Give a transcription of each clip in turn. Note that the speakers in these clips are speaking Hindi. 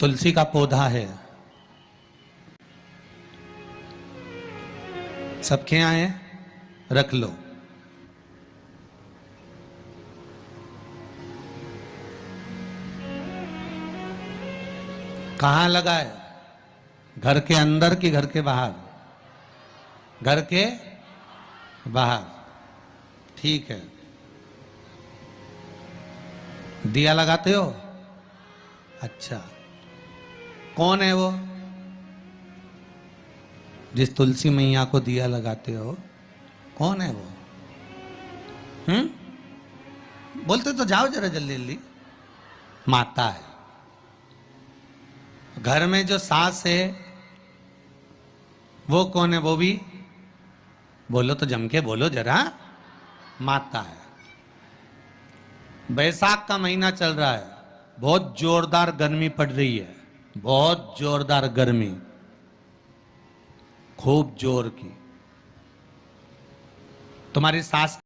तुलसी का पौधा है, सबके यहाँ है, रख लो। कहाँ लगा है? घर के अंदर कि घर के बाहर? घर के बाहर। ठीक है। दिया लगाते हो? अच्छा, कौन है वो जिस तुलसी मैया को दिया लगाते हो? कौन है वो? बोलते तो जाओ जरा जल्दी जल्दी। माता है। घर में जो सास है वो कौन है? वो भी बोलो तो, जम के बोलो जरा। माता है। बैसाख का महीना चल रहा है, बहुत जोरदार गर्मी पड़ रही है, बहुत जोरदार गर्मी, खूब जोर की। तुम्हारी सास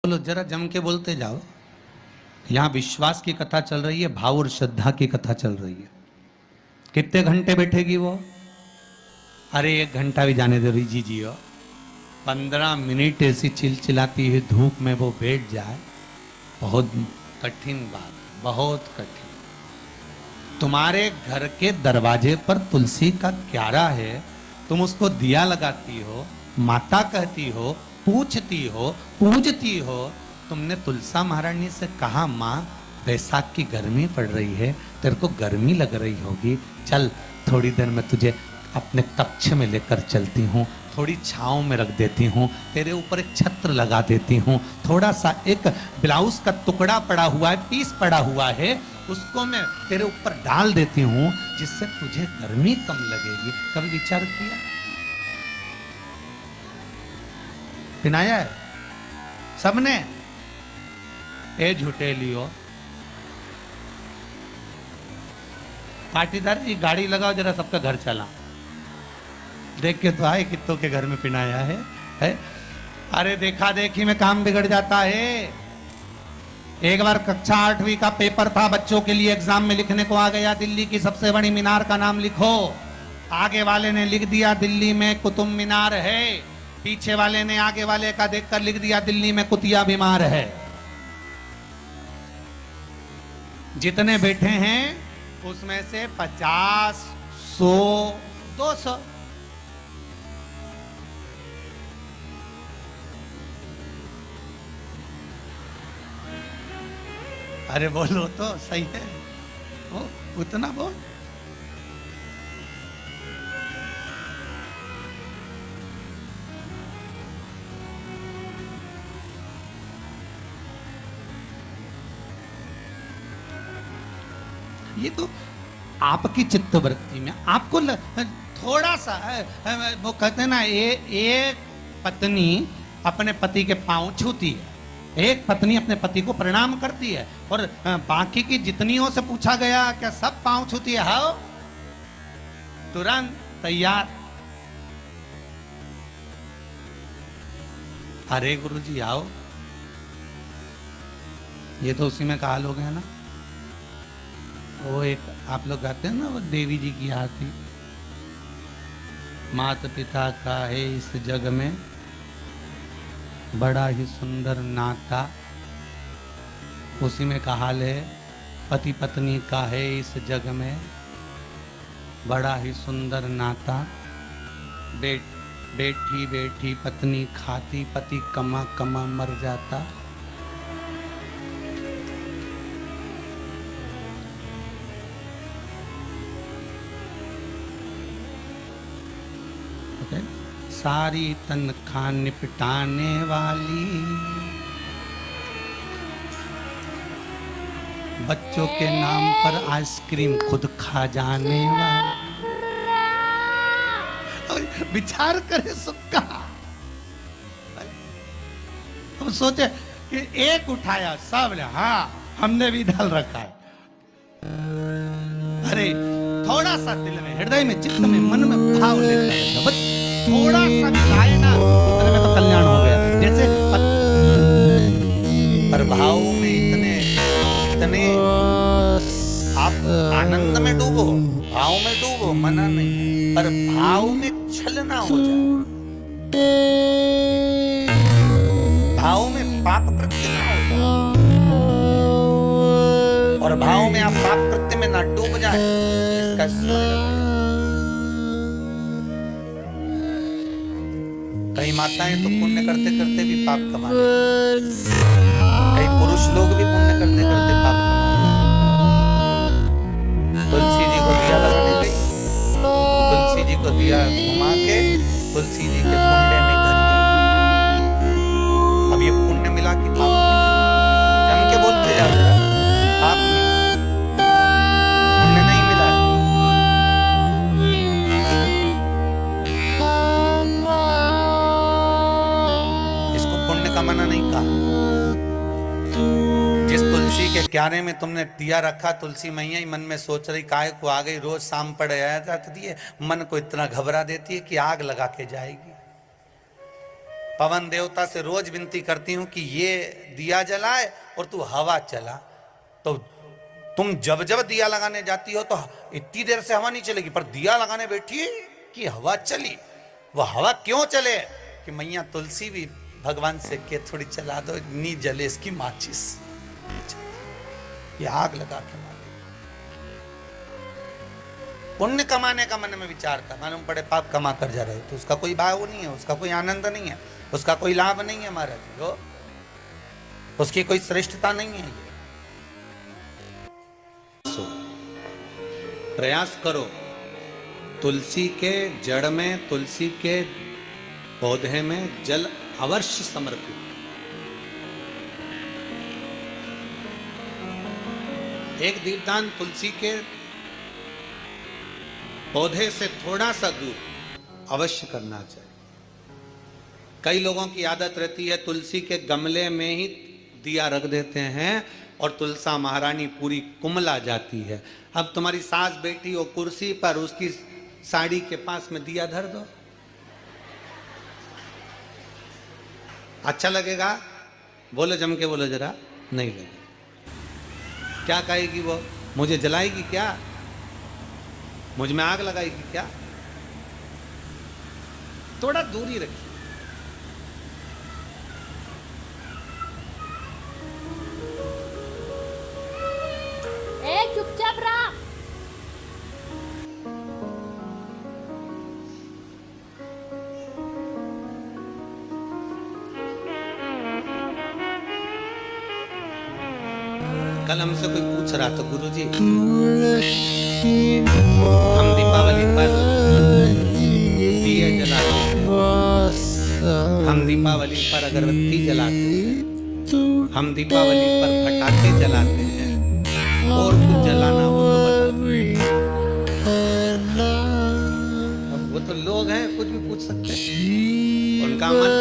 बोलो जरा, जम के बोलते जाओ। यहां विश्वास की कथा चल रही है, भाव और श्रद्धा की कथा चल रही है। कितने घंटे बैठेगी वो? अरे 1 घंटा भी जाने दो रिजी जी हो। 15 मिनट ऐसी चिलचिलाती हुई धूप में वो बैठ जाए, बहुत कठिन बात, बहुत कठिन। तुम्हारे घर के दरवाजे पर तुलसी का क्यारा है, तुम उसको दिया लगाती हो, माता कहती हो, पूछती हो, पूजती हो। तुमने तुलसा महारानी से कहा, माँ बैसाख की गर्मी पड़ रही है, तेरे को गर्मी लग रही होगी, चल थोड़ी देर में तुझे अपने कक्ष में लेकर चलती हूँ, थोड़ी छांव में रख देती हूँ, तेरे ऊपर एक छत्र लगा देती हूँ, थोड़ा सा एक ब्लाउज का टुकड़ा पड़ा हुआ है, पीस पड़ा हुआ है, उसको मैं तेरे ऊपर डाल देती हूँ, जिससे तुझे गर्मी कम लगेगी। कभी विचार किया? पिनाया है सबने? ए झूठे लियो। पाटीदार जी गाड़ी लगाओ जरा, सबका घर चला। देख के तो आए कितों के घर में पिनाया है? अरे देखा देखी में काम बिगड़ जाता है। एक बार कक्षा 8वीं का पेपर था, बच्चों के लिए एग्जाम में लिखने को आ गया, दिल्ली की सबसे बड़ी मीनार का नाम लिखो। आगे वाले ने लिख दिया दिल्ली में कुतुब मीनार है, पीछे वाले ने आगे वाले का देखकर लिख दिया दिल्ली में कुतिया बीमार है। जितने बैठे हैं उसमें से 50, 100, 200 अरे बोलो तो सही है, ओ, उतना बोल। ये तो आपकी चित्तवृत्ति में आपको थोड़ा सा वो कहते हैं ना, एक पत्नी अपने पति के पांव छूती है, एक पत्नी अपने पति को प्रणाम करती है, और बाकी की जितनियों से पूछा गया क्या सब पांव छूती है? हाँ, तुरंत तैयार। अरे गुरुजी आओ, ये तो उसी में कहा लोग है ना, वो एक आप लोग गाते हैं ना, वो देवी जी की आरती, माता पिता का है इस जग में बड़ा ही सुंदर नाता, उसी में का हाल है पति पत्नी का है इस जग में बड़ा ही सुंदर नाता। बेटी बेटी पत्नी खाती, पति कमा कमा मर जाता। सारी तनख्वाह निपटाने वाली, बच्चों के नाम पर आइसक्रीम खुद खा जाने वाली। विचार करे सबका। अब सोचे कि एक उठाया, सब ने हाँ हमने भी डाल रखा है। अरे थोड़ा सा दिल में, हृदय में, चित्त में, मन में भाव लेता है, बस थोड़ा सा भी लाए ना, उतने में तो कल्याण हो गया। जैसे पर भाव में इतने इतने आप आनंद में डूबो, भाव में डूबो, मना नहीं, पर भाव में छलना हो जाए, भाव में पाप कृत्य ना हो जाए, और भाव में आप पाप कृत्य में ना डूब जाए, इसका कई माताएं तो पुण्य करते करते भी पाप कमा लेती, कई पुरुष लोग भी पुण्य करते करते पाप कमा लेते। तुलसी जी को दिया लगाने गई, तुलसी जी को दिया घुमा के तुलसी जी के कुंडे में धर गई। अब ये पुण्य मिला कि पाप मिला? जम के बोलते जा रहा पाप मिला, पुण्य नहीं मिला। इसको पुण्य का मना नहीं कहा। जिस तुलसी के क्यारे में तुमने दिया रखा, तुलसी मैया ही मन में सोच रही काहे को आ गई, रोज शाम पड़ आया जाती है, मन को इतना घबरा देती है कि आग लगा के जाएगी। पवन देवता से रोज विनती करती हूं कि ये दिया जलाए और तू हवा चला। तो तुम जब जब दिया लगाने जाती हो तो इतनी देर से हवा नहीं चलेगी, पर दिया लगाने बैठी कि हवा चली। वह हवा क्यों चले कि मैया तुलसी भी भगवान से के थोड़ी चला दो, नी जले इसकी माचिस, ये आग लगा के मारे। पुण्य कमाने का मन में विचार था, मालूम पड़े पाप कमा कर जा रहे तो उसका कोई भाव नहीं है, उसका कोई आनंद नहीं है, उसका कोई लाभ नहीं है महाराज जी, उसकी कोई श्रेष्ठता नहीं है। प्रयास करो, तुलसी के जड़ में, तुलसी के पौधे में जल अवश्य समर्पित। एक दीपदान तुलसी के पौधे से थोड़ा सा दूर अवश्य करना चाहिए। कई लोगों की आदत रहती है तुलसी के गमले में ही दिया रख देते हैं और तुलसा महारानी पूरी कुमला जाती है। अब तुम्हारी सास बेटी हो कुर्सी पर, उसकी साड़ी के पास में दिया धर दो, अच्छा लगेगा? बोलो जम के बोलो जरा, नहीं लगेगा। क्या कहेगी वो? मुझे जलाएगी क्या? मुझ में आग लगाएगी क्या? थोड़ा दूरी रखिए। चुपचाप रहा। कल हमसे कोई पूछ रहा था, गुरुजी हम दीपावली पर दिए जलाते हैं, हम दीपावली पर अगरबत्ती जलाते हैं, हम दीपावली पर पटाखे जलाते हैं, और कुछ जलाना हो तो बता। वो तो लोग हैं, कुछ भी पूछ सकते हैं, उनका मन